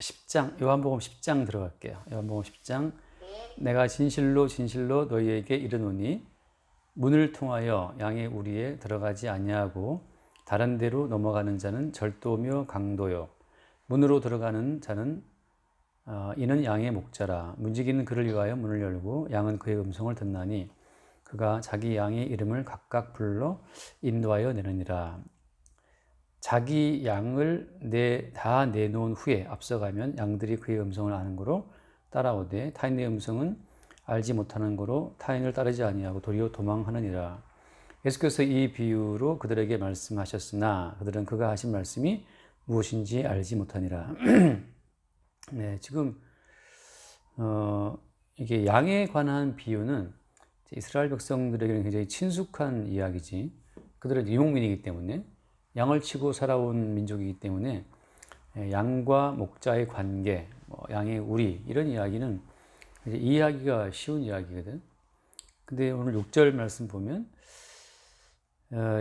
10장, 요한복음 10장 들어갈게요. 요한복음 10장. 내가 진실로 진실로 너희에게 이르노니 문을 통하여 양의 우리에 들어가지 아니하고 다른 데로 넘어가는 자는 절도며 강도요. 문으로 들어가는 자는 이는 양의 목자라. 문지기는 그를 위하여 문을 열고 양은 그의 음성을 듣나니 그가 자기 양의 이름을 각각 불러 인도하여 내느니라. 자기 양을 다 내놓은 후에 앞서가면 양들이 그의 음성을 아는 거로 따라오되 타인의 음성은 알지 못하는 거로 타인을 따르지 아니하고 도리어 도망하느니라. 예수께서 이 비유로 그들에게 말씀하셨으나 그들은 그가 하신 말씀이 무엇인지 알지 못하니라. 네, 지금 이게 양에 관한 비유는 이스라엘 백성들에게는 굉장히 친숙한 이야기지. 그들은 유목민이기 때문에 양을 치고 살아온 민족이기 때문에 양과 목자의 관계, 양의 우리 이런 이야기는 이제 이해하기가 쉬운 이야기거든. 근데 오늘 6절 말씀 보면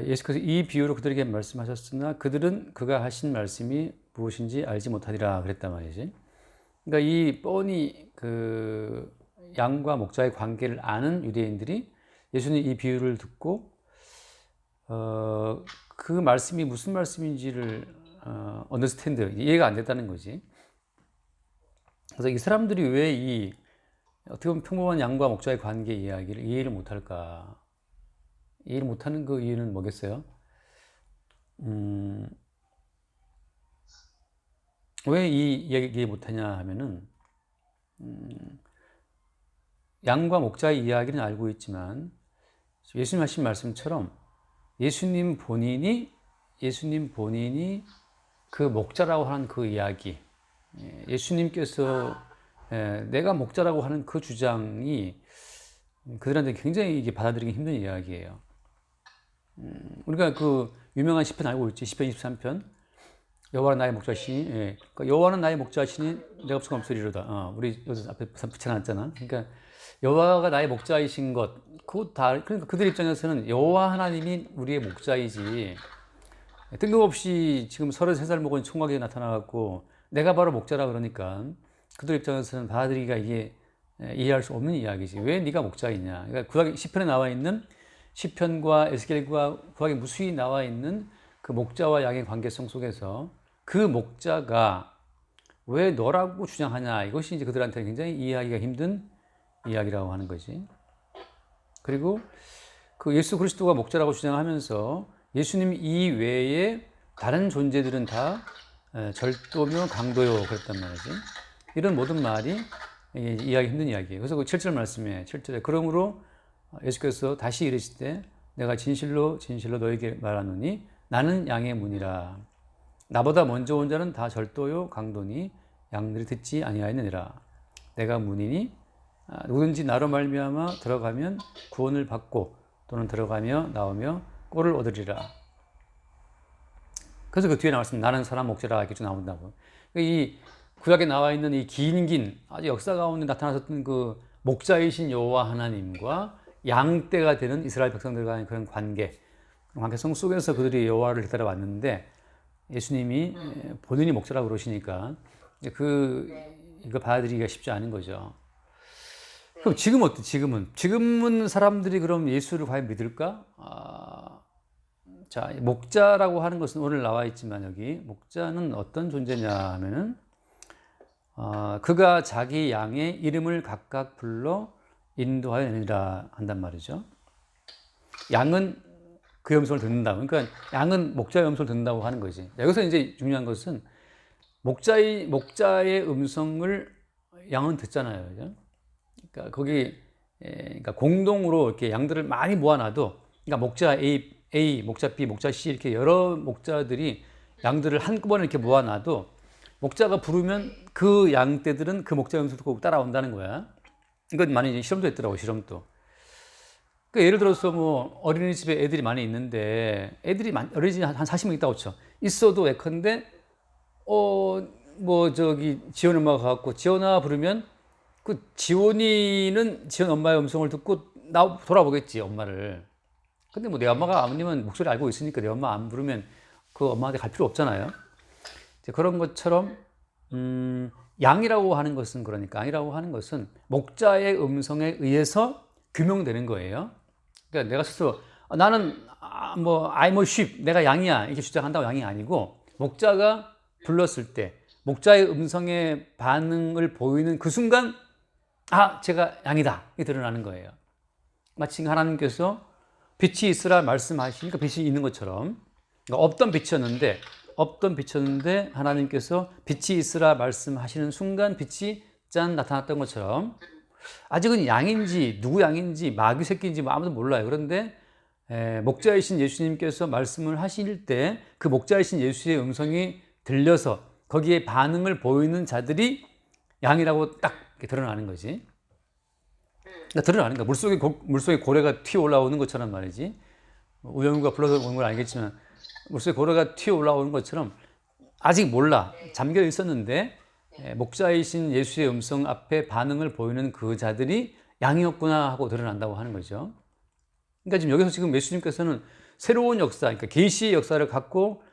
예수께서 이 비유로 그들에게 말씀하셨으나 그들은 그가 하신 말씀이 무엇인지 알지 못하리라 그랬단 말이지. 그러니까 이 뻔히 그 양과 목자의 관계를 아는 유대인들이 예수님 이 비유를 듣고 그 말씀이 무슨 말씀인지를 understand, 이해가 안 됐다는 거지. 그래서 이 사람들이 왜 이 어떻게 보면 평범한 양과 목자의 관계 이야기를 이해를 못할까? 이해를 못하는 그 이유는 뭐겠어요? 왜 이 이해 못하냐 하면은 양과 목자의 이야기는 알고 있지만 예수님 하신 말씀처럼 예수님 본인이 그 목자라고 하는 그 이야기, 예수님께서 내가 목자라고 하는 그 주장이 그들한테 굉장히 이게 받아들이기 힘든 이야기예요. 우리가 그 유명한 시편 알고 있지. 시편 23편. 여호와는 나의 목자시니, 그러니까 여호와는 나의 목자시니 내가 없으면 없으리로다. 우리 여기서 앞에 붙여놨잖아. 그러니까 여호와가 나의 목자이신 것, 그거 다, 그러니까 그들 입장에서는 여호와 하나님이 우리의 목자이지. 뜬금없이 지금 33살 먹은 총각이 나타나갖고 내가 바로 목자라 그러니까 그들 입장에서는 받아들이기가 이게 이해할 수 없는 이야기지. 왜 네가 목자이냐? 그러니까 구약 시편에 나와 있는 시편과 에스겔과 구약에 무수히 나와 있는 그 목자와 양의 관계성 속에서 그 목자가 왜 너라고 주장하냐? 이것이 이제 그들한테 굉장히 이해하기가 힘든 이야기라고 하는 거지. 그리고 그 예수 그리스도가 목자라고 주장하면서 예수님 이외에 다른 존재들은 다 절도며 강도요 그랬단 말이지. 이런 모든 말이 이해하기 힘든 이야기예요. 그래서 그 7절 말씀에 7절에 그러므로 예수께서 다시 이르시되 내가 진실로 진실로 너에게 말하노니 나는 양의 문이라. 나보다 먼저 온 자는 다 절도요 강도니 양들이 듣지 아니하였느니라. 내가 문이니 누구든지 나로 말미암아 들어가면 구원을 받고 또는 들어가며 나오며 꼴을 얻으리라. 그래서 그 뒤에 나왔습니다. 나는 사람 목자라 이렇게 쭉 나온다고. 이 구약에 나와 있는 이 긴 아주 역사 가운데 나타나셨던 그 목자이신 여호와 하나님과 양떼가 되는 이스라엘 백성들과의 그런 관계성 속에서 그들이 여호와를 따라왔는데 예수님이 본인이 목자라고 그러시니까 이거 받아들이기가 쉽지 않은 거죠. 그럼 지금 어때? 지금은 사람들이 그럼 예수를 과연 믿을까? 자, 목자라고 하는 것은 오늘 나와 있지만 여기 목자는 어떤 존재냐 하면은 그가 자기 양의 이름을 각각 불러 인도하여 내니라 한단 말이죠. 양은 그의 음성을 듣는다. 그러니까 양은 목자의 음성을 듣는다고 하는 거지. 여기서 이제 중요한 것은 목자의 음성을 양은 듣잖아요. 그죠? 그러니까 거기 그러니까 공동으로 이렇게 양들을 많이 모아놔도, 그러니까 목자 A, 목자 B, 목자 C 이렇게 여러 목자들이 양들을 한꺼번에 이렇게 모아놔도 목자가 부르면 그 양떼들은 그 목자 음성을 듣고 따라온다는 거야. 이건 많이 실험도 했더라고, 실험도. 그러니까 예를 들어서 뭐 어린이집에 애들이 많이 있는데 어린이집에 한 40명 있다고 쳐. 있어도 예컨대 뭐 저기 지원 엄마가 가갖고 지원아 부르면 그 지원이는 지원 엄마의 음성을 듣고 돌아보겠지, 엄마를. 근데 뭐 내 엄마가 아버님은 목소리 알고 있으니까 내 엄마 안 부르면 그 엄마한테 갈 필요 없잖아요. 그런 것처럼 양이라고 하는 것은 그러니까 양이라고 하는 것은 목자의 음성에 의해서 규명되는 거예요. 그러니까 내가 스스로 나는 I'm a sheep, 내가 양이야 이렇게 주장한다고 양이 아니고 목자가 불렀을 때 목자의 음성에 반응을 보이는 그 순간 제가 양이다 이게 드러나는 거예요. 마치 하나님께서 빛이 있으라 말씀하시니까 빛이 있는 것처럼 그러니까 없던 빛이었는데 하나님께서 빛이 있으라 말씀하시는 순간 빛이 짠 나타났던 것처럼 아직은 양인지 누구 양인지 마귀 새끼인지 아무도 몰라요. 그런데 목자이신 예수님께서 말씀을 하실 때 그 목자이신 예수의 음성이 들려서 거기에 반응을 보이는 자들이 양이라고 딱 드러나는 거지. 그러니까 드러나는 거야. 물속에 고래가 튀어 올라오는 것처럼 말이지. 우영우가 불러서 오는 건 아니겠지만 물속에 고래가 튀어 올라오는 것처럼 아직 몰라. 잠겨 있었는데 목자이신 예수의 음성 앞에 반응을 보이는 그 자들이 양이었구나 하고 드러난다고 하는 거죠. 그러니까 지금 예수님께서는 새로운 역사, 그러니까 계시의 역사를 갖고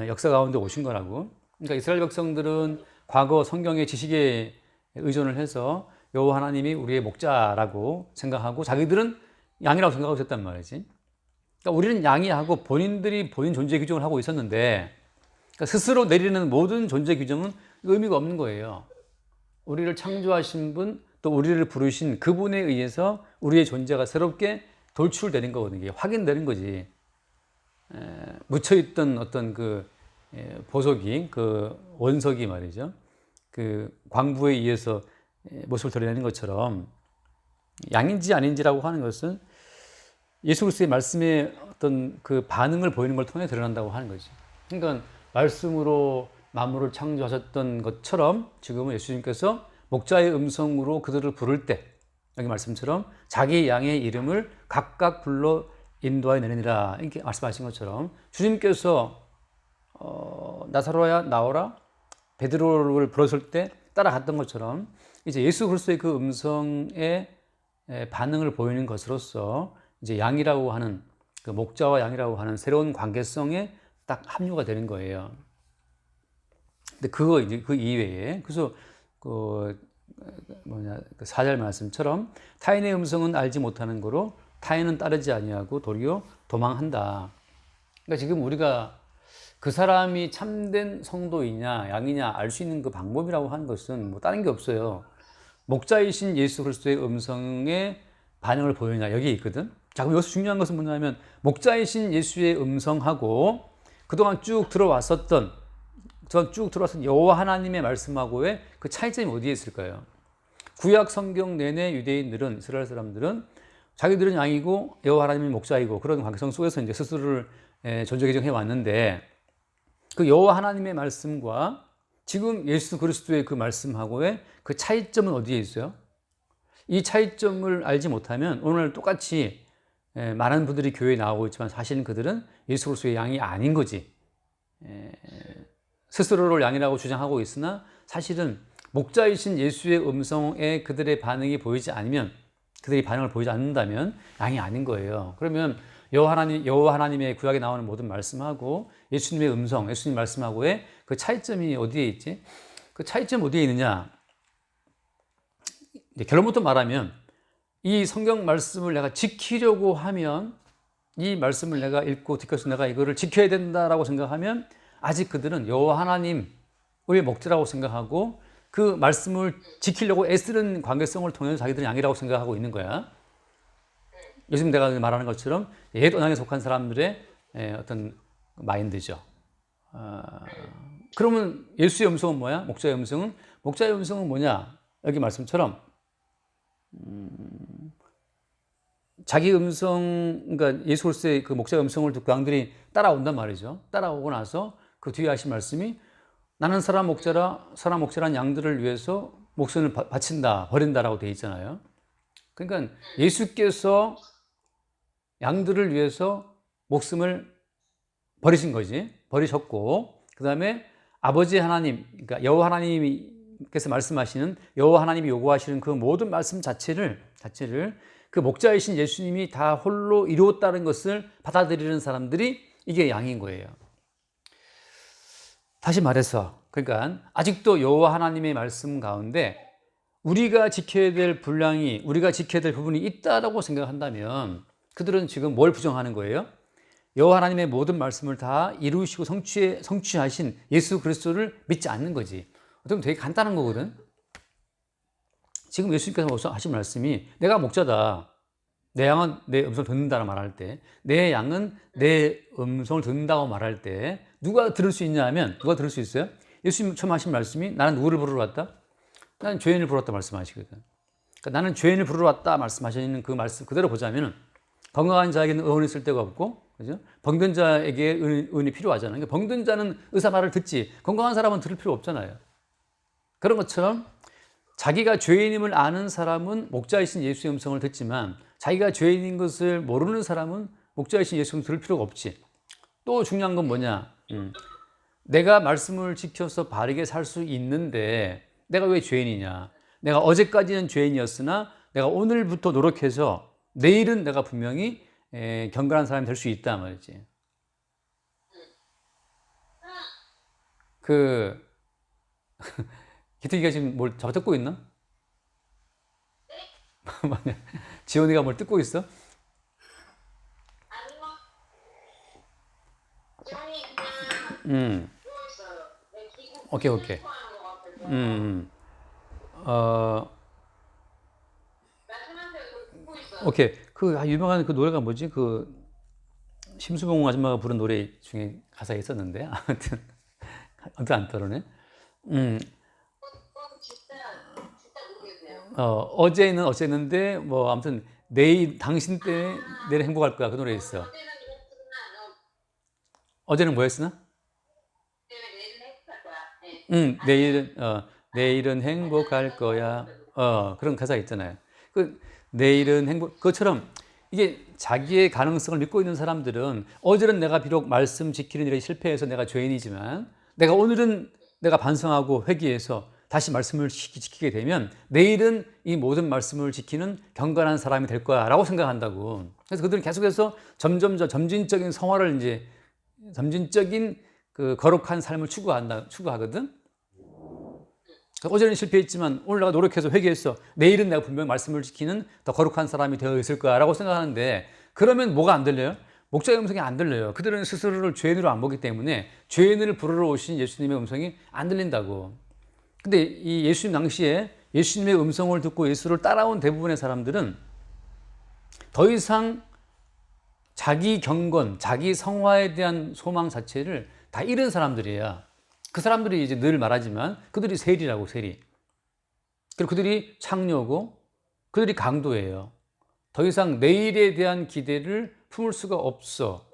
역사 가운데 오신 거라고. 그러니까 이스라엘 백성들은 과거 성경의 지식에 의존을 해서 여호와 하나님이 우리의 목자라고 생각하고 자기들은 양이라고 생각하고 있었단 말이지. 그러니까 우리는 양이 하고 본인들이 본인 존재 규정을 하고 있었는데 그러니까 스스로 내리는 모든 존재 규정은 의미가 없는 거예요. 우리를 창조하신 분, 또 우리를 부르신 그분에 의해서 우리의 존재가 새롭게 돌출되는 거거든요. 이게 확인되는 거지. 묻혀있던 어떤 그 보석이, 그 원석이 말이죠. 그 광부에 의해서 모습을 드러내는 것처럼 양인지 아닌지라고 하는 것은 예수 그리스도의 말씀의 어떤 그 반응을 보이는 걸 통해 드러난다고 하는 거지. 그러니까 말씀으로 만물을 창조하셨던 것처럼 지금은 예수님께서 목자의 음성으로 그들을 부를 때 여기 말씀처럼 자기 양의 이름을 각각 불러 인도하여 내리니라 이렇게 말씀하신 것처럼 주님께서 나사로야 나오라 베드로를 불렀을 때 따라갔던 것처럼 이제 예수 그리스도의 그 음성에 반응을 보이는 것으로서 이제 양이라고 하는 그 목자와 양이라고 하는 새로운 관계성에 딱 합류가 되는 거예요. 근데 그 이외에 그래서 그 4절 말씀처럼 타인의 음성은 알지 못하는 거로 타인은 따르지 아니하고 도리어 도망한다. 그러니까 지금 우리가 그 사람이 참된 성도이냐 양이냐 알 수 있는 그 방법이라고 하는 것은 뭐 다른 게 없어요. 목자이신 예수 그리스도의 음성에 반응을 보이냐 여기 있거든. 자, 그럼 여기서 중요한 것은 뭐냐면 목자이신 예수의 음성하고 그동안 쭉 들어왔던 여호와 하나님의 말씀하고의 그 차이점이 어디에 있을까요? 구약 성경 내내 유대인들은 이스라엘 사람들은 자기들은 양이고 여호와 하나님이 목자이고 그런 관계성 속에서 이제 스스로를 존재 개정해 왔는데 그 여호와 하나님의 말씀과 지금 예수 그리스도의 그 말씀하고의 그 차이점은 어디에 있어요? 이 차이점을 알지 못하면 오늘 똑같이 많은 분들이 교회에 나오고 있지만 사실은 그들은 예수 그리스도의 양이 아닌 거지. 스스로를 양이라고 주장하고 있으나 사실은 목자이신 예수의 음성에 그들의 반응이 보이지 않으면 그들이 반응을 보이지 않는다면 양이 아닌 거예요. 그러면 여호와 하나님의 구약에 나오는 모든 말씀하고 예수님의 음성, 예수님 말씀하고의 그 차이점이 어디에 있지? 그 차이점 어디에 있느냐? 결론부터 말하면 이 성경 말씀을 내가 지키려고 하면 이 말씀을 내가 읽고 듣고서 내가 이거를 지켜야 된다라고 생각하면 아직 그들은 여호와 하나님의 목자라고 생각하고 그 말씀을 지키려고 애쓰는 관계성을 통해서 자기들은 양이라고 생각하고 있는 거야. 요즘 내가 말하는 것처럼 옛 언약에 속한 사람들의 어떤 마인드죠. 그러면 예수의 음성은 뭐야? 목자의 음성은 뭐냐? 여기 말씀처럼 자기 음성, 그러니까 예수 그리스도의 그 목자의 음성을 듣고 양들이 따라온단 말이죠. 따라오고 나서 그 뒤에 하신 말씀이 나는 사람 목자란 양들을 위해서 목숨을 바친다, 버린다라고 되어 있잖아요. 그러니까 예수께서 양들을 위해서 목숨을 버리신 거지. 버리셨고, 그 다음에 아버지 하나님, 그러니까 여호와 하나님께서 말씀하시는, 여호와 하나님이 요구하시는 그 모든 말씀 자체를 그 목자이신 예수님이 다 홀로 이루었다는 것을 받아들이는 사람들이 이게 양인 거예요. 다시 말해서 그러니까 아직도 여호와 하나님의 말씀 가운데 우리가 지켜야 될 분량이, 우리가 지켜야 될 부분이 있다라고 생각한다면 그들은 지금 뭘 부정하는 거예요? 여호와 하나님의 모든 말씀을 다 이루시고 성취하신 예수 그리스도를 믿지 않는 거지. 어떻게 보면 되게 간단한 거거든. 지금 예수님께서 하신 말씀이 내가 목자다. 내 양은 내 음성을 듣는다고 말할 때, 내 양은 내 음성을 듣는다고 말할 때 누가 들을 수 있냐 하면, 누가 들을 수 있어요? 예수님 처음 하신 말씀이 나는 누구를 부르러 왔다? 나는 죄인을 부르러 왔다 말씀하시거든. 그러니까 나는 죄인을 부르러 왔다 말씀하시는 그 말씀 그대로 보자면 건강한 자에게는 의원이 있을 데가 없고, 그죠? 병든 자에게 의원이 필요하잖아요. 그러니까 병든 자는 의사 말을 듣지 건강한 사람은 들을 필요 없잖아요. 그런 것처럼 자기가 죄인임을 아는 사람은 목자이신 예수의 음성을 듣지만 자기가 죄인인 것을 모르는 사람은 목자이신 예수의 음성을 들을 필요가 없지. 또 중요한 건 뭐냐? 내가 말씀을 지켜서 바르게 살 수 있는데 내가 왜 죄인이냐? 내가 어제까지는 죄인이었으나 내가 오늘부터 노력해서 내일은 내가 분명히 경건한 사람이 될 수 있다 말이지. 기특이가 지금 뭘 잡아뜯고 있나? 지원이가 뭘 뜯고 있어? 오케이. 오케이. 유명한 그 노래가 뭐지? 심수봉 아줌마가 부른 노래 중에 가사에 있었는데 아무튼 안 떠오르네. 어제는 어쨌는데 뭐 아무튼 내일 당신 때 내일 행복할 거야 그 노래 있어. 어제는 뭐였으나? 내일은 행복할 거야. 그런 가사 있잖아요. 내일은 그것처럼 이게 자기의 가능성을 믿고 있는 사람들은 어제는 내가 비록 말씀 지키는 일에 실패해서 내가 죄인이지만 오늘은 내가 반성하고 회개해서 다시 말씀을 지키게 되면 내일은 이 모든 말씀을 지키는 경건한 사람이 될 거야 라고 생각한다고. 그래서 그들은 계속해서 점진적인 성화를 이제 점진적인 그 거룩한 삶을 추구하거든. 어제는 실패했지만 오늘 내가 노력해서 회개했어. 내일은 내가 분명히 말씀을 지키는 더 거룩한 사람이 되어 있을 거야 라고 생각하는데 그러면 뭐가 안 들려요? 목자의 음성이 안 들려요. 그들은 스스로를 죄인으로 안 보기 때문에 죄인을 부르러 오신 예수님의 음성이 안 들린다고. 근데 이 예수님 당시에 예수님의 음성을 듣고 예수를 따라온 대부분의 사람들은 더 이상 자기 경건, 자기 성화에 대한 소망 자체를 다 잃은 사람들이야. 그 사람들이 이제 늘 말하지만 그들이 세리라고, 세리. 그리고 그들이 창녀고 그들이 강도예요. 더 이상 내일에 대한 기대를 품을 수가 없어.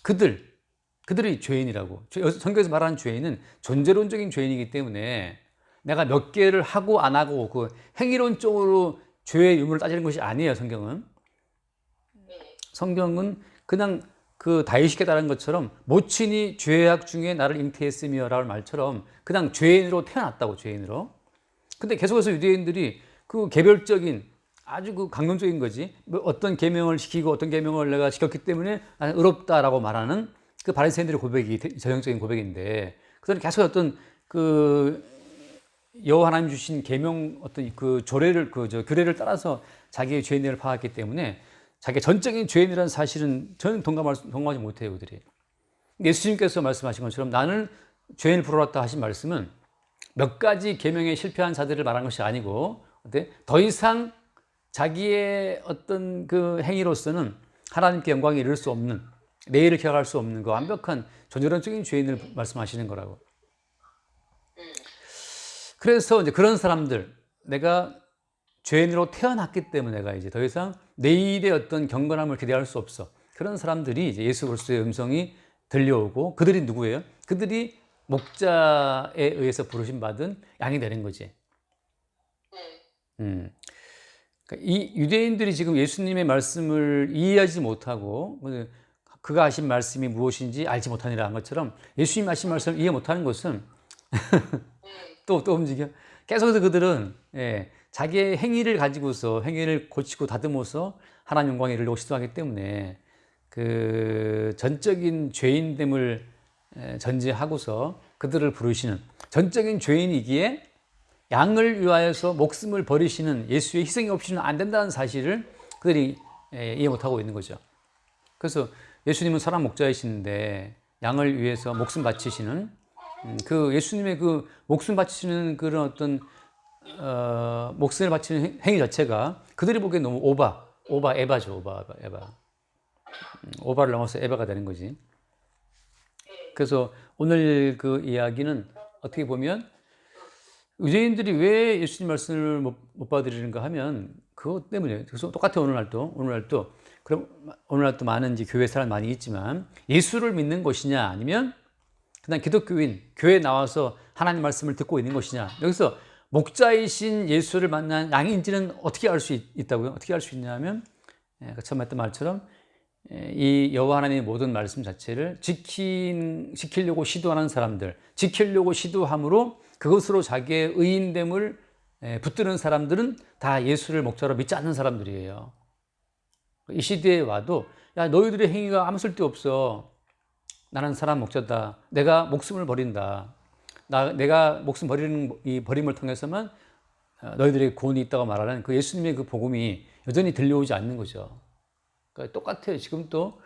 그들이 죄인이라고. 성경에서 말하는 죄인은 존재론적인 죄인이기 때문에 내가 몇 개를 하고 안 하고 그 행위론적으로 죄의 유무를 따지는 것이 아니에요, 성경은. 성경은 그냥 그 다윗이 깨달은 것처럼 모친이 죄악 중에 나를 잉태했으며 라는 말처럼 그냥 죄인으로 태어났다고, 죄인으로. 근데 계속해서 유대인들이 그 개별적인 아주 그 강론적인 거지. 어떤 계명을 시키고 어떤 계명을 내가 지켰기 때문에 나는 의롭다라고 말하는 그 바리새인들의 고백이 전형적인 고백인데 그들은 계속 어떤 그 여호와 하나님 주신 계명 어떤 그 조례를 규례를 따라서 자기의 죄인을 파악했기 때문에 자기 전적인 죄인이라는 사실은 저는 동감하지 못해요, 그들이. 예수님께서 말씀하신 것처럼 나는 죄인을 부르러 왔다 하신 말씀은 몇 가지 계명에 실패한 자들을 말한 것이 아니고 더 이상 자기의 어떤 그 행위로서는 하나님께 영광에 이를 수 없는, 내일을 기억할 수 없는 그 완벽한 존재론적인 죄인을 말씀하시는 거라고. 그래서 이제 그런 사람들, 내가 죄인으로 태어났기 때문에 내가 이제 더 이상 내일의 어떤 경건함을 기대할 수 없어. 그런 사람들이 이제 예수 그리스도의 음성이 들려오고 그들이 누구예요? 그들이 목자에 의해서 부르심 받은 양이 되는 거지. 그러니까 이 유대인들이 지금 예수님의 말씀을 이해하지 못하고 그가 하신 말씀이 무엇인지 알지 못하니라 한 것처럼 예수님 하신 말씀을 이해 못하는 것은 또 움직여. 계속해서 그들은 자기의 행위를 가지고서 행위를 고치고 다듬어서 하나님 영광에 이르려고 시도하기 때문에 그 전적인 죄인됨을 전제하고서 그들을 부르시는 전적인 죄인이기에 양을 위하여서 목숨을 버리시는 예수의 희생이 없이는 안 된다는 사실을 그들이 이해 못하고 있는 거죠. 그래서 예수님은 선한 목자이신데 양을 위해서 목숨 바치시는 그 예수님의 그 목숨 바치시는 그런 어떤 목숨을 바치는 행위 자체가 그들이 보기엔 너무 에바죠. 에바. 오바를 넘어서 에바가 되는 거지. 그래서 오늘 그 이야기는 어떻게 보면 유대인들이 왜 예수님 말씀을 못 받아들이는가 하면 그것 때문에. 그래서 똑같아 오늘날도 그럼 오늘날도 많은 이제 교회 사람 많이 있지만 예수를 믿는 것이냐 아니면 그냥 기독교인 교회에 나와서 하나님 말씀을 듣고 있는 것이냐. 여기서 목자이신 예수를 만난 양인지는 어떻게 알 수 있다고요? 어떻게 알 수 있냐면 처음 했던 말처럼 이 여호와 하나님의 모든 말씀 자체를 지키려고 시도하는 사람들, 지키려고 시도함으로 그것으로 자기의 의인됨을 붙드는 사람들은 다 예수를 목자로 믿지 않는 사람들이에요. 이 시대에 와도 야 너희들의 행위가 아무 쓸데없어. 나는 사람 목자다. 내가 목숨을 버린다. 내가 목숨 버리는 이 버림을 통해서만 너희들에게 구원이 있다고 말하는 그 예수님의 그 복음이 여전히 들려오지 않는 거죠. 그러니까 똑같아요. 지금 또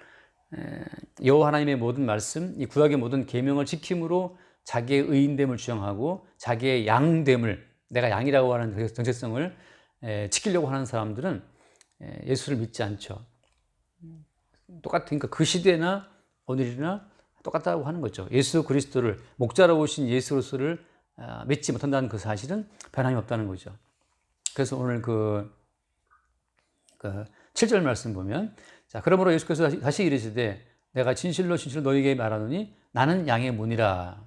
여호와 하나님의 모든 말씀, 이 구약의 모든 계명을 지킴으로 자기의 의인됨을 주장하고 자기의 양됨을 내가 양이라고 하는 그 정체성을 지키려고 하는 사람들은 예수를 믿지 않죠. 똑같으니까 그 시대나 오늘이나 똑같다고 하는 거죠. 예수 그리스도를 목자로 오신 예수 그리스도를 믿지 못한다는 그 사실은 변함이 없다는 거죠. 그래서 오늘 그 7절 말씀 보면 자 그러므로 예수께서 다시 이르시되 내가 진실로 너희에게 말하노니 나는 양의 문이라.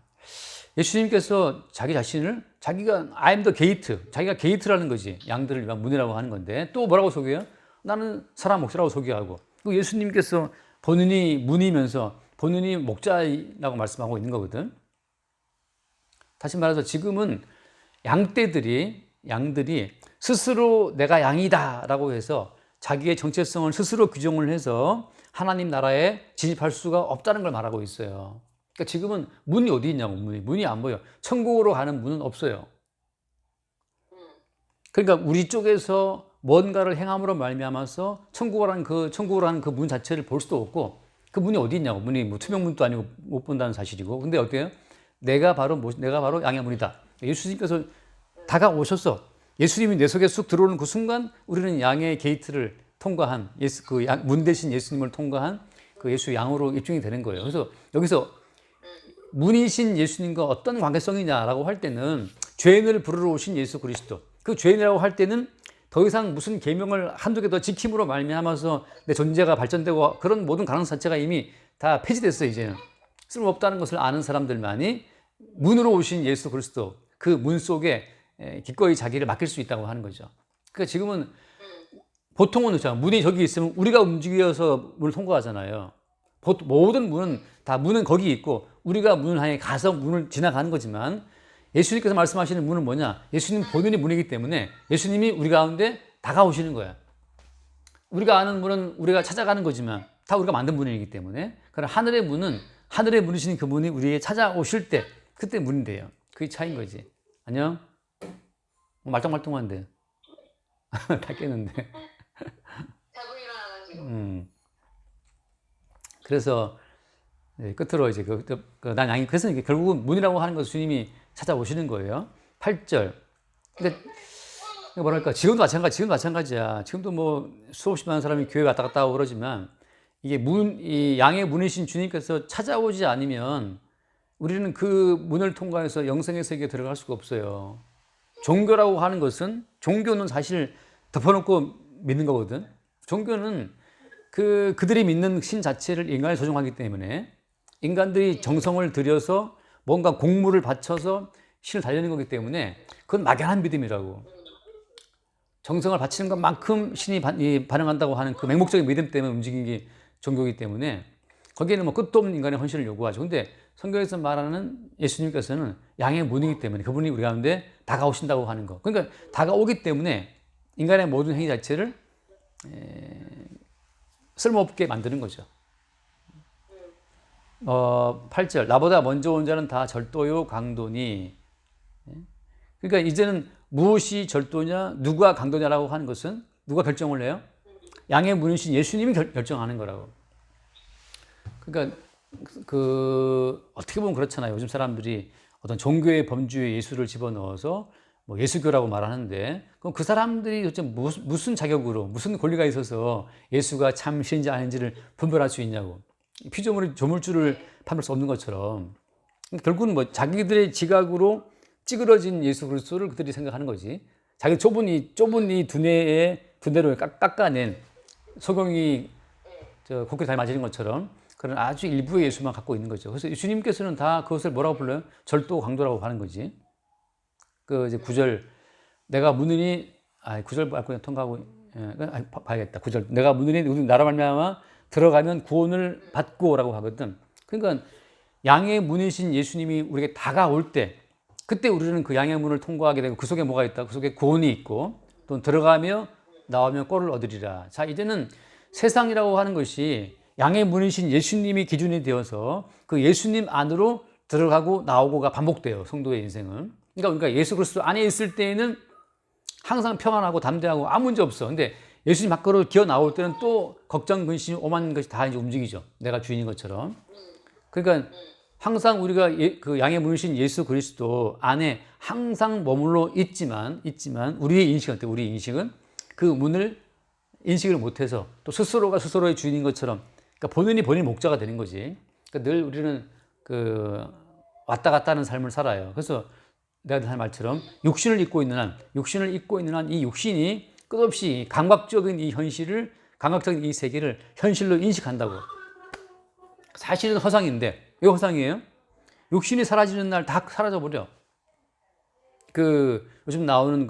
예수님께서 자기 자신을 자기가 I am the gate, 자기가 게이트라는 거지. 양들을 위한 문이라고 하는 건데 또 뭐라고 소개해요? 나는 사람 목자라고 소개하고 그 예수님께서 본인이 문이면서 본인이 목자라고 말씀하고 있는 거거든. 다시 말해서 지금은 양들이 스스로 내가 양이다 라고 해서 자기의 정체성을 스스로 규정을 해서 하나님 나라에 진입할 수가 없다는 걸 말하고 있어요. 그러니까 지금은 문이 어디 있냐고. 문이 안 보여. 천국으로 가는 문은 없어요. 그러니까 우리 쪽에서 뭔가를 행함으로 말미암아서 천국으로 하는 그 문 자체를 볼 수도 없고 그 문이 어디 있냐고. 문이 뭐 투명문도 아니고 못 본다는 사실이고. 근데 어때요? 내가 바로 양의 문이다. 예수님께서 다가오셨어. 예수님이 내 속에 쑥 들어오는 그 순간 우리는 양의 게이트를 통과한 문 대신 예수님을 통과한 그 예수 양으로 입증이 되는 거예요. 그래서 여기서 문이신 예수님과 어떤 관계성이냐라고 할 때는 죄인을 부르러 오신 예수 그리스도. 그 죄인이라고 할 때는 더 이상 무슨 계명을 한두 개 더 지킴으로 말미암아서 내 존재가 발전되고 그런 모든 가능성 자체가 이미 다 폐지됐어요. 이제는 쓸모없다는 것을 아는 사람들만이 문으로 오신 예수 그리스도 그 문 속에 기꺼이 자기를 맡길 수 있다고 하는 거죠. 그러니까 지금은 보통은 그렇잖아요. 문이 저기 있으면 우리가 움직여서 문을 통과하잖아요. 모든 문은 거기 있고 우리가 문을 향해 가서 문을 지나가는 거지만 예수님께서 말씀하시는 문은 뭐냐? 예수님 본인이 문이기 때문에 예수님이 우리 가운데 다가오시는 거야. 우리가 아는 문은 우리가 찾아가는 거지만 다 우리가 만든 문이기 때문에 그러나 하늘의 문이신 그 문이 우리에게 찾아오실 때 그때 문인데요. 그게 차이인 거지. 안녕? 말똥말똥한데. 다 깼는데. 자고 일어나는 지금. 그래서 끝으로 이제 난 양이 그래서 이게 결국은 문이라고 하는 것을 주님이 찾아오시는 거예요. 8절. 근데 뭐랄까 지금도 마찬가지야. 지금도 뭐 수없이 많은 사람이 교회 왔다 갔다 하고 그러지만 이게 이 양의 문이신 주님께서 찾아오지 않으면 우리는 그 문을 통과해서 영생의 세계에 들어갈 수가 없어요. 종교라고 하는 것은 종교는 사실 덮어놓고 믿는 거거든. 종교는 그들이 믿는 신 자체를 인간에 조종하기 때문에 인간들이 정성을 들여서 뭔가 공물을 바쳐서 신을 달려는 거기 때문에 그건 막연한 믿음이라고. 정성을 바치는 것만큼 신이 반응한다고 하는 그 맹목적인 믿음 때문에 움직이는 게 종교이기 때문에 거기에는 뭐 끝도 없는 인간의 헌신을 요구하죠. 근데 성경에서 말하는 예수님께서는 양의 문이기 때문에 그분이 우리 가운데 다가오신다고 하는 거. 그러니까 다가오기 때문에 인간의 모든 행위 자체를 쓸모없게 만드는 거죠. 8절 나보다 먼저 온 자는 다 절도요 강도니. 그러니까 이제는 무엇이 절도냐, 누가 강도냐라고 하는 것은 누가 결정을 해요? 양의 문이신 예수님이 결정하는 거라고. 그러니까 어떻게 보면 그렇잖아요. 요즘 사람들이 어떤 종교의 범주에 예수를 집어넣어서 뭐 예수교라고 말하는데, 그럼 그 사람들이 도대체 무슨 자격으로, 무슨 권리가 있어서 예수가 참 신인지 아닌지를 분별할 수 있냐고. 피조물이 조물주를 판별 수 없는 것처럼. 결국은 뭐 자기들의 지각으로 찌그러진 예수 그리스도를 그들이 생각하는 거지. 자기 좁은 이 두뇌로 깎아낸 소경이 코끼리 다리 맞은 것처럼 그런 아주 일부의 예수만 갖고 있는 거죠. 그래서 주님께서는 다 그것을 뭐라고 불러요? 절도 강도라고 하는 거지. 이제 9절 내가 문으니 9절 말고 통과하고 봐야겠다. 9절 내가 문으니 나로 말미암아 들어가면 구원을 받고라고 하거든. 그러니까 양의 문이신 예수님이 우리에게 다가올 때 그때 우리는 그 양의 문을 통과하게 되고 그 속에 뭐가 있다? 그 속에 구원이 있고 또 들어가며 나오며 꼴을 얻으리라. 자, 이제는 세상이라고 하는 것이 양의 문이신 예수님이 기준이 되어서 그 예수님 안으로 들어가고 나오고가 반복돼요. 성도의 인생은. 그러니까 예수 그리스도 안에 있을 때에는 항상 평안하고 담대하고 아무 문제 없어. 근데 예수님 밖으로 기어 나올 때는 또 걱정, 근심, 오만 것이 다 이제 움직이죠. 내가 주인인 것처럼. 그러니까 항상 우리가 그 양의 문이신 예수 그리스도 안에 항상 머물러 있지만 우리의 인식은 어때요? 우리 인식은 그 문을 인식을 못해서 또 스스로가 스스로의 주인인 것처럼, 그러니까 본인이 목자가 되는 거지. 그러니까 늘 우리는 왔다 갔다 하는 삶을 살아요. 그래서 내가 할 말처럼 육신을 입고 있는 한 이 육신이 끝없이 감각적인 이 세계를 현실로 인식한다고. 사실은 허상인데, 왜 허상이에요? 육신이 사라지는 날 다 사라져버려. 요즘 나오는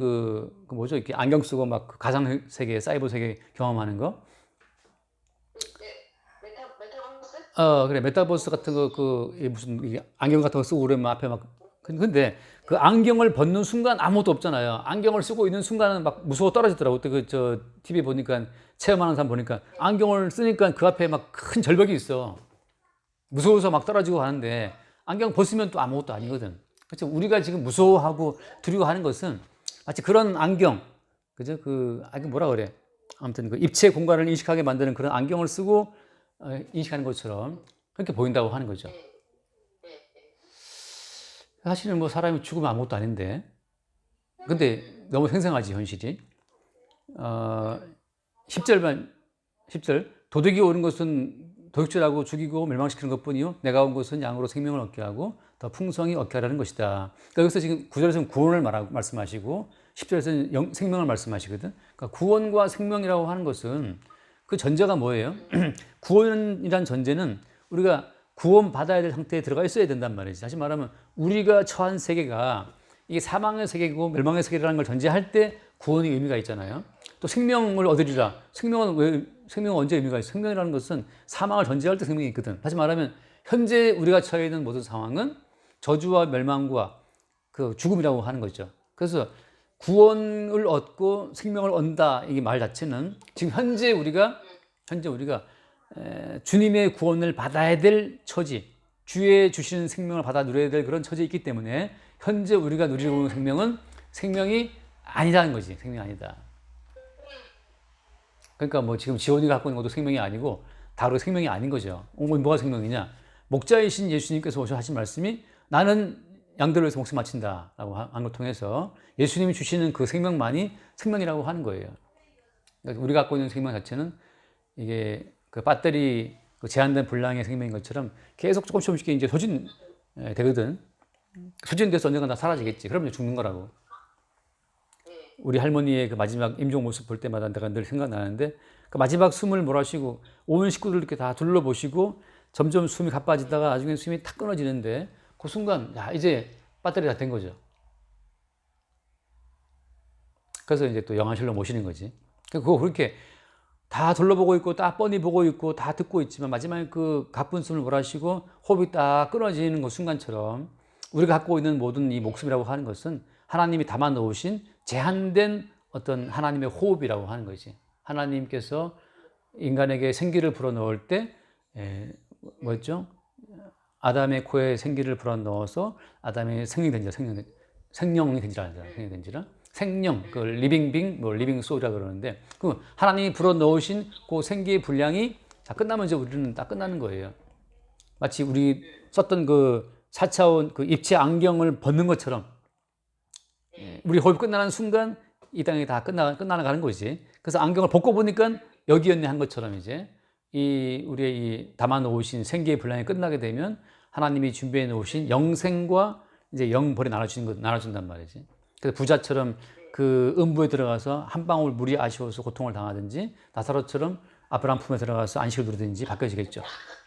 뭐죠? 이렇게 안경 쓰고 막 가상세계, 사이버 세계 경험하는 거. 메타버스? 그래. 메타버스 같은 무슨 안경 같은 거 쓰고 그러면 앞에 막. 근데 그 안경을 벗는 순간 아무것도 없잖아요. 안경을 쓰고 있는 순간은 막 무서워 떨어지더라고. 그때 TV 보니까, 체험하는 사람 보니까 안경을 쓰니까 그 앞에 막 큰 절벽이 있어. 무서워서 막 떨어지고 하는데 안경 벗으면 또 아무것도 아니거든. 그렇죠? 우리가 지금 무서워하고 두려워하는 것은 마치 그런 안경, 그죠? 뭐라 그래? 아무튼 입체 공간을 인식하게 만드는 그런 안경을 쓰고 인식하는 것처럼 그렇게 보인다고 하는 거죠. 사실은 뭐 사람이 죽으면 아무것도 아닌데, 근데 너무 생생하지 현실이. 10절 도둑이 오는 것은 도둑질하고 죽이고 멸망시키는 것뿐이요 내가 온 것은 양으로 생명을 얻게 하고 더 풍성히 얻게 하라는 것이다. 그러니까 여기서 지금 9절에서는 구원을 말씀하시고 10절에서는 생명을 말씀하시거든. 그러니까 구원과 생명이라고 하는 것은 그 전제가 뭐예요? 구원이란 전제는 우리가 구원받아야 될 상태에 들어가 있어야 된단 말이지. 다시 말하면 우리가 처한 세계가 이게 사망의 세계고 멸망의 세계라는 걸 전제할 때 구원의 의미가 있잖아요. 또 생명을 얻으리라. 생명은 언제 의미가 있어? 생명이라는 것은 사망을 전제할 때 생명이 있거든. 다시 말하면 현재 우리가 처해 있는 모든 상황은 저주와 멸망과 죽음이라고 하는 거죠. 그래서 구원을 얻고 생명을 얻는다, 이 말 자체는 지금 현재 우리가 주님의 구원을 받아야 될 처지, 주의 주시는 생명을 받아 누려야 될 그런 처지에 있기 때문에 현재 우리가 누리고 있는 생명은 생명이 아니라는 거지. 생명이 아니다. 그러니까 뭐 지금 지원이가 갖고 있는 것도 생명이 아니고 다로 생명이 아닌 거죠. 뭐가 생명이냐? 목자이신 예수님께서 오셔 하신 말씀이 나는 양들을 위해서 목숨 바친다라고 한 걸 통해서 예수님이 주시는 그 생명만이 생명이라고 하는 거예요. 그러니까 우리가 갖고 있는 생명 자체는 이게 배터리 제한된 분량의 생명인 것처럼 계속 조금씩 이제 소진되거든. 소진돼서 언젠가 다 사라지겠지. 그러면 죽는 거라고. 우리 할머니의 마지막 임종 모습 볼 때마다 내가 늘 생각나는데 그 마지막 숨을 몰아쉬고 온 식구들 이렇게 다 둘러보시고 점점 숨이 가빠지다가 나중에 숨이 탁 끊어지는데 그 순간 이제 배터리 다 된 거죠. 그래서 이제 또 영안실로 모시는 거지. 그거 그렇게 다 둘러보고 있고 딱 뻔히 보고 있고 다 듣고 있지만 마지막에 그 가쁜 숨을 몰아쉬고 호흡이 딱 끊어지는 그 순간처럼 우리가 갖고 있는 모든 이 목숨이라고 하는 것은 하나님이 담아 놓으신 제한된 어떤 하나님의 호흡이라고 하는 거지. 하나님께서 인간에게 생기를 불어넣을 때 뭐였죠? 아담의 코에 생기를 불어넣어서 아담이 생명이 된지라, 생명이 된지라, 생명이 된지라. 생명, 그 리빙 뭐 리빙 소울이라 그러는데, 그 하나님이 불어넣으신 그 생기의 분량이 다 끝나면 이제 우리는 딱 끝나는 거예요. 마치 우리 썼던 그 4차원 그 입체 안경을 벗는 것처럼, 우리 호흡 끝나는 순간 이 땅이 다 끝나가는 거지. 그래서 안경을 벗고 보니까 여기였네 한 것처럼 이제 우리의 이 담아 놓으신 생기의 분량이 끝나게 되면 하나님이 준비해 놓으신 영생과 이제 영벌이 나눠준단 말이지. 그래서 부자처럼 그 음부에 들어가서 한 방울 물이 아쉬워서 고통을 당하든지, 나사로처럼 아브라함 품에 들어가서 안식을 누리든지 바뀌어지겠죠.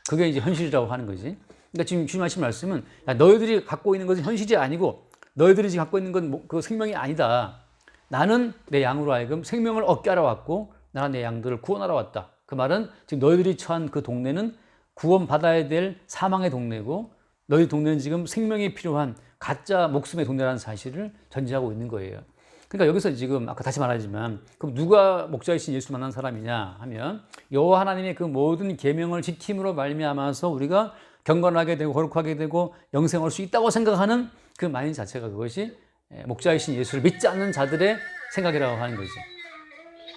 그게 이제 현실이라고 하는 거지. 그러니까 지금 주님 하신 말씀은, 야, 너희들이 갖고 있는 것은 현실이 아니고 너희들이 지금 갖고 있는 건 그 생명이 아니다. 나는 내 양으로 하여금 생명을 얻게 하러 왔고 나는 내 양들을 구원하러 왔다. 그 말은 지금 너희들이 처한 그 동네는 구원받아야 될 사망의 동네고, 너희 동네는 지금 생명이 필요한 가짜 목숨의 동네라는 사실을 전제하고 있는 거예요. 그러니까 여기서 지금 아까 다시 말하지만, 그럼 누가 목자이신 예수를 만난 사람이냐 하면, 여호와 하나님의 그 모든 계명을 지킴으로 말미암아서 우리가 경건하게 되고 거룩하게 되고 영생할 수 있다고 생각하는 그 마인드 자체가, 그것이 목자이신 예수를 믿지 않는 자들의 생각이라고 하는 거지.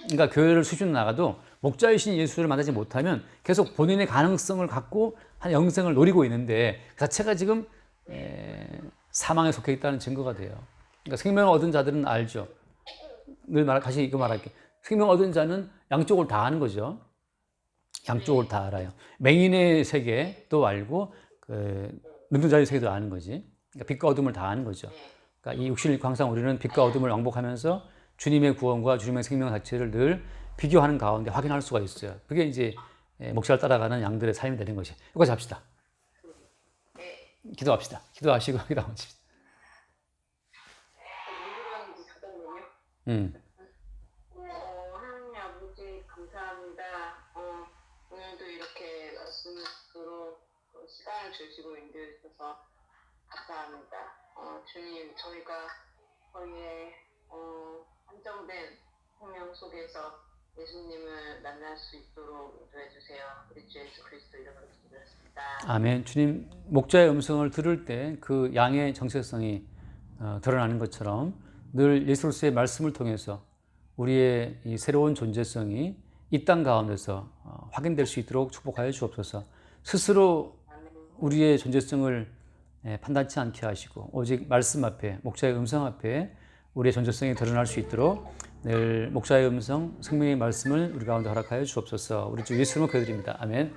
그러니까 교회를 수준 나가도 목자이신 예수를 만나지 못하면 계속 본인의 가능성을 갖고 한 영생을 노리고 있는데, 그 자체가 지금 사망에 속해 있다는 증거가 돼요. 그러니까 생명을 얻은 자들은 알죠. 다시 이거 말할게. 생명을 얻은 자는 양쪽을 다 아는 거죠. 양쪽을 다 알아요. 맹인의 세계도 알고, 눈뜬 자의 세계도 아는 거지. 그러니까 빛과 어둠을 다 아는 거죠. 그러니까 이 육신을 입고 항상 우리는 빛과 어둠을 왕복하면서 주님의 구원과 주님의 생명 자체를 늘 비교하는 가운데 확인할 수가 있어요. 그게 이제 목자를 따라가는 양들의 삶이 되는 것이. 여기까지 합시다. 기도합시다. 기도하시고 기도하십시다. 하나님 아버지 감사합니다. 오늘도 이렇게 말씀으로 시간을 주시고 인도해주셔서 감사합니다. 주님, 저희가 저희의 한정된 생명 속에서 예수님을 만날 수 있도록 인도해주세요. 우리 주 예수 그리스도 이름으로 기도했습니다. 아멘. 주님, 목자의 음성을 들을 때 그 양의 정체성이 드러나는 것처럼 늘 예수로서의 말씀을 통해서 우리의 이 새로운 존재성이 이 땅 가운데서 확인될 수 있도록 축복하여 주옵소서. 스스로 우리의 존재성을 판단치 않게 하시고, 오직 말씀 앞에, 목자의 음성 앞에 우리의 존재성이 드러날 수 있도록 늘 목자의 음성, 생명의 말씀을 우리 가운데 허락하여 주옵소서. 우리 주 예수님을 기도드립니다. 아멘.